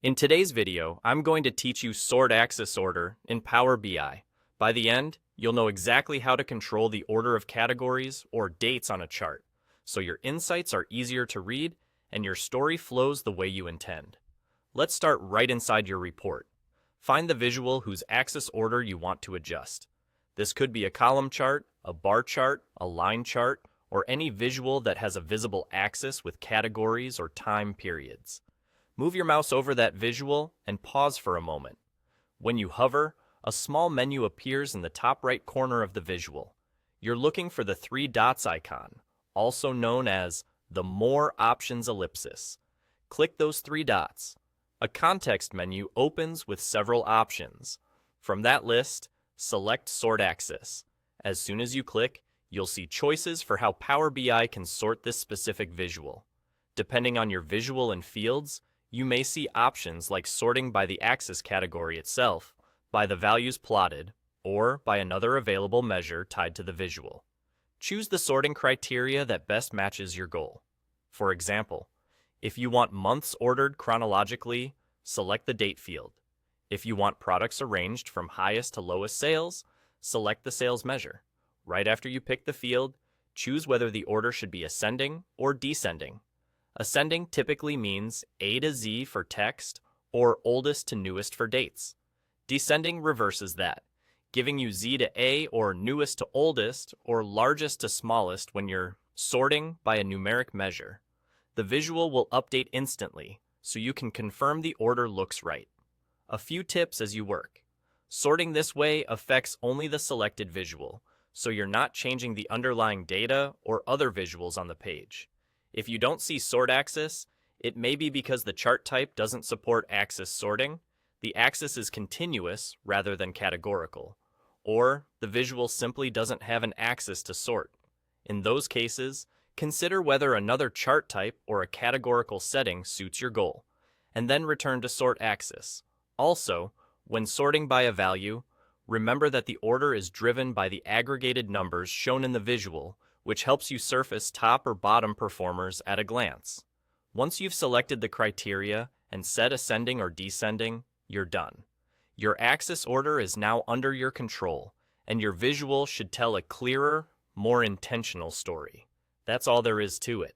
In today's video, I'm going to teach you sort axis order in Power BI. By the end, you'll know exactly how to control the order of categories or dates on a chart, so your insights are easier to read and your story flows the way you intend. Let's start right inside your report. Find the visual whose axis order you want to adjust. This could be a column chart, a bar chart, a line chart, or any visual that has a visible axis with categories or time periods. Move your mouse over that visual and pause for a moment. When you hover, a small menu appears in the top right corner of the visual. You're looking for the three dots icon, also known as the More Options ellipsis. Click those three dots. A context menu opens with several options. From that list, select Sort Axis. As soon as you click, you'll see choices for how Power BI can sort this specific visual. Depending on your visual and fields, you may see options like sorting by the axis category itself, by the values plotted, or by another available measure tied to the visual. Choose the sorting criteria that best matches your goal. For example, if you want months ordered chronologically, select the date field. If you want products arranged from highest to lowest sales, select the sales measure. Right after you pick the field, choose whether the order should be ascending or descending. Ascending typically means A to Z for text or oldest to newest for dates. Descending reverses that, giving you Z to A or newest to oldest or largest to smallest when you're sorting by a numeric measure. The visual will update instantly, so you can confirm the order looks right. A few tips as you work. Sorting this way affects only the selected visual, so you're not changing the underlying data or other visuals on the page. If you don't see sort axis, it may be because the chart type doesn't support axis sorting, the axis is continuous rather than categorical, or the visual simply doesn't have an axis to sort. In those cases, consider whether another chart type or a categorical setting suits your goal, and then return to sort axis. Also, when sorting by a value, remember that the order is driven by the aggregated numbers shown in the visual, which helps you surface top or bottom performers at a glance. Once you've selected the criteria and set ascending or descending, you're done. Your axis order is now under your control, and your visual should tell a clearer, more intentional story. That's all there is to it.